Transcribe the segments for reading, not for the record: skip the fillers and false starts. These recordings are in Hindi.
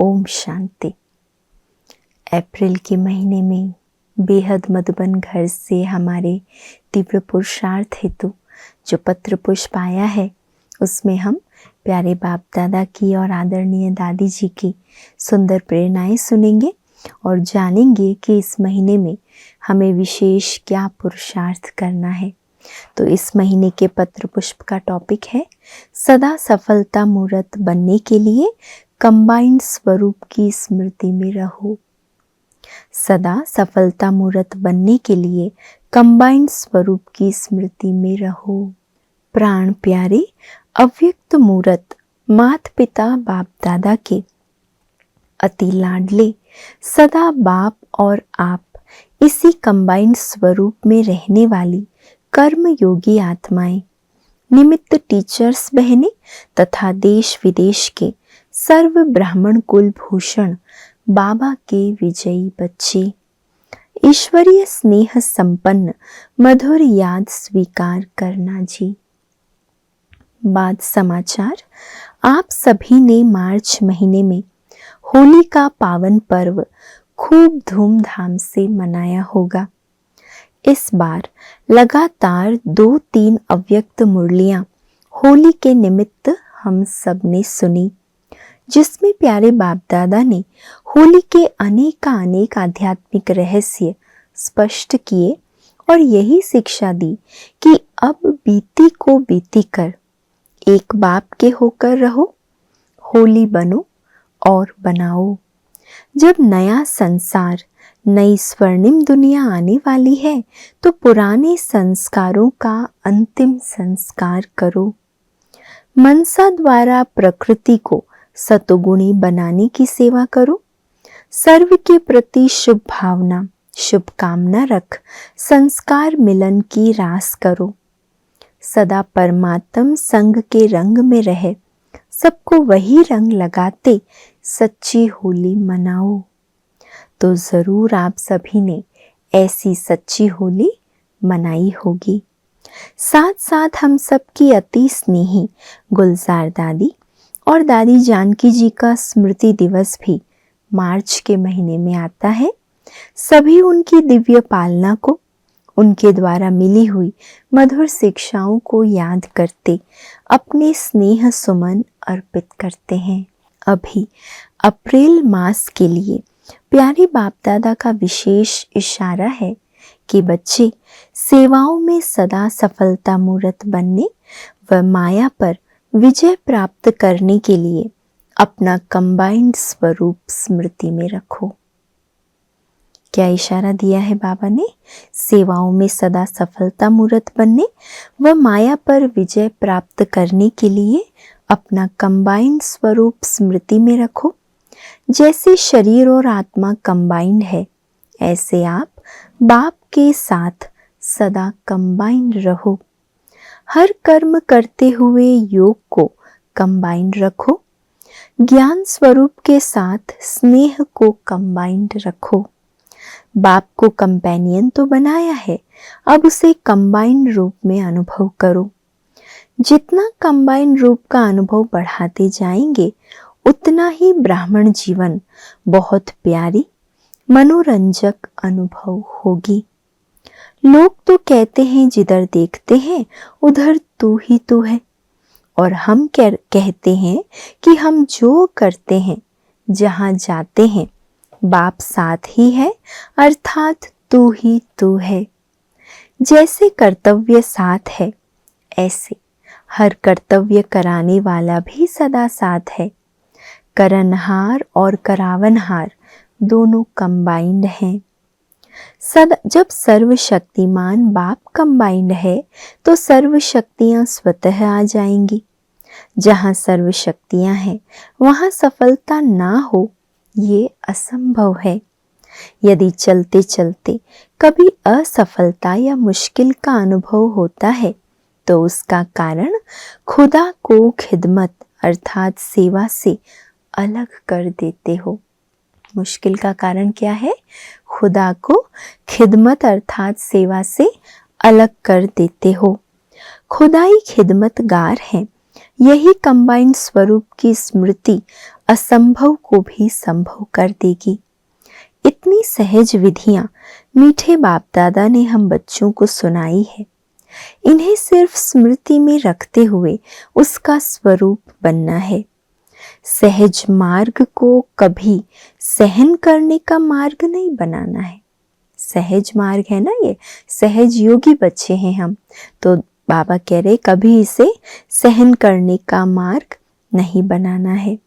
ओम शांति। अप्रैल के महीने में बेहद मधुबन घर से हमारे तीव्र पुरुषार्थ हेतु जो पत्र पुष्प आया है, उसमें हम प्यारे बाप दादा की और आदरणीय दादी जी की सुंदर प्रेरणाएं सुनेंगे और जानेंगे कि इस महीने में हमें विशेष क्या पुरुषार्थ करना है। तो इस महीने के पत्र पुष्प का टॉपिक है सदा सफलता मूर्त बनने के लिए कंबाइंड स्वरूप की स्मृति में रहो। सदा सफलता मूर्त बनने के लिए कंबाइंड स्वरूप की स्मृति में रहो। प्राण प्यारे अव्यक्त मूर्त माता पिता बाप दादा के अति लाडले सदा बाप और आप इसी कंबाइंड स्वरूप में रहने वाली कर्म योगी आत्माएं, निमित्त टीचर्स बहनें तथा देश विदेश के सर्व ब्राह्मण कुल भूषण बाबा के विजयी बच्चे, ईश्वरीय स्नेह संपन्न मधुर याद स्वीकार करना जी। बाद समाचार, आप सभी ने मार्च महीने में होली का पावन पर्व खूब धूमधाम से मनाया होगा। इस बार लगातार 2-3 अव्यक्त मुरलियां होली के निमित्त हम सब ने सुनी, जिसमें प्यारे बाप दादा ने होली के अनेक आध्यात्मिक रहस्य स्पष्ट किए और यही शिक्षा दी कि अब बीती को बीती कर एक बाप के होकर रहो, होली बनो और बनाओ। जब नया संसार, नई स्वर्णिम दुनिया आने वाली है तो पुराने संस्कारों का अंतिम संस्कार करो। मनसा द्वारा प्रकृति को सतोगुणी बनाने की सेवा करो। सर्व के प्रति शुभ भावना, शुभकामना रख संस्कार मिलन की रास करो। सदा परमात्म संग के रंग में रहे सबको वही रंग लगाते सच्ची होली मनाओ। तो जरूर आप सभी ने ऐसी सच्ची होली मनाई होगी। साथ साथ हम सबकी अति स्नेही गुलजार दादी और दादी जानकी जी का स्मृति दिवस भी मार्च के महीने में आता है। सभी उनकी दिव्य पालना को, उनके द्वारा मिली हुई मधुर शिक्षाओं को याद करते अपने स्नेह सुमन अर्पित करते हैं। अभी अप्रैल मास के लिए प्यारे बाप दादा का विशेष इशारा है कि बच्चे सेवाओं में सदा सफलता मूर्त बनने व माया पर विजय प्राप्त करने के लिए अपना कंबाइंड स्वरूप स्मृति में रखो। क्या इशारा दिया है बाबा ने? सेवाओं में सदा सफलता मूर्त बनने व माया पर विजय प्राप्त करने के लिए अपना कंबाइंड स्वरूप स्मृति में रखो। जैसे शरीर और आत्मा कंबाइंड है, ऐसे आप बाप के साथ सदा कंबाइंड रहो। हर कर्म करते हुए योग को कंबाइंड रखो। ज्ञान स्वरूप के साथ स्नेह को कंबाइंड रखो। बाप को कंपेनियन तो बनाया है, अब उसे कंबाइंड रूप में अनुभव करो। जितना कंबाइंड रूप का अनुभव बढ़ाते जाएंगे उतना ही ब्राह्मण जीवन बहुत प्यारी मनोरंजक अनुभव होगी। लोग तो कहते हैं जिधर देखते हैं उधर तू ही तू है, और हम कहते हैं कि हम जो करते हैं, जहां जाते हैं, बाप साथ ही है, अर्थात तू ही तू है। जैसे कर्तव्य साथ है, ऐसे हर कर्तव्य कराने वाला भी सदा साथ है। करनहार और करावनहार दोनों कंबाइंड हैं। जब सर्वशक्तिमान बाप कंबाइंड है तो सर्व शक्तियां स्वतः आ जाएंगी। जहां सर्व शक्तियां हैं वहां सफलता ना हो, ये असंभव है। यदि चलते चलते कभी असफलता या मुश्किल का अनुभव होता है तो उसका कारण खुदा को खिदमत अर्थात सेवा से अलग कर देते हो। मुश्किल का कारण क्या है? खुदा को खिदमत अर्थात सेवा से अलग कर देते हो। खुदाई खिदमतगार हैं। यही कंबाइंड स्वरूप की स्मृति असंभव को भी संभव कर देगी। इतनी सहज विधियां मीठे बाप दादा ने हम बच्चों को सुनाई है। इन्हें सिर्फ स्मृति में रखते हुए उसका स्वरूप बनना है। सहज मार्ग को कभी सहन करने का मार्ग नहीं बनाना है। सहज मार्ग है ना, ये सहज योगी बच्चे हैं हम, तो बाबा कह रहे कभी इसे सहन करने का मार्ग नहीं बनाना है।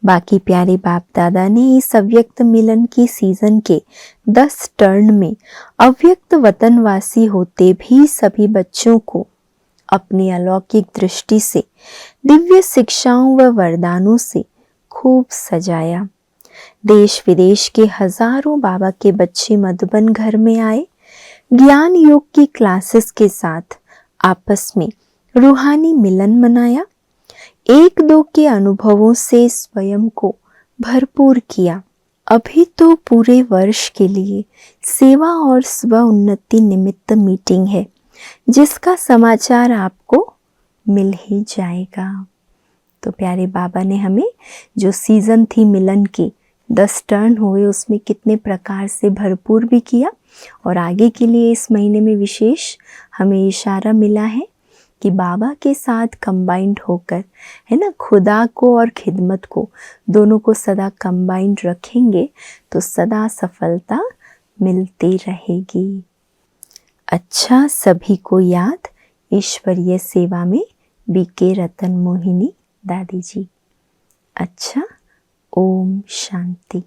बाकी प्यारे बाप दादा ने इस अव्यक्त मिलन की सीजन के 10 टर्न में अव्यक्त वतनवासी होते भी सभी बच्चों को अपनी अलौकिक दृष्टि से दिव्य शिक्षाओं व वरदानों से खूब सजाया। देश विदेश के हजारों बाबा के बच्चे मधुबन घर में आए। ज्ञान योग की क्लासेस के साथ आपस में रूहानी मिलन मनाया। एक दो के अनुभवों से स्वयं को भरपूर किया। अभी तो पूरे वर्ष के लिए सेवा और स्व उन्नति निमित्त मीटिंग है, जिसका समाचार आपको मिल ही जाएगा। तो प्यारे बाबा ने हमें जो सीजन थी मिलन की 10 टर्न हुए उसमें कितने प्रकार से भरपूर भी किया, और आगे के लिए इस महीने में विशेष हमें इशारा मिला है कि बाबा के साथ कंबाइंड होकर, है ना, खुदा को और खिदमत को दोनों को सदा कंबाइंड रखेंगे तो सदा सफलता मिलती रहेगी। अच्छा, सभी को याद ईश्वरीय सेवा में बीके रतन मोहिनी दादी जी। अच्छा, ओम शांति।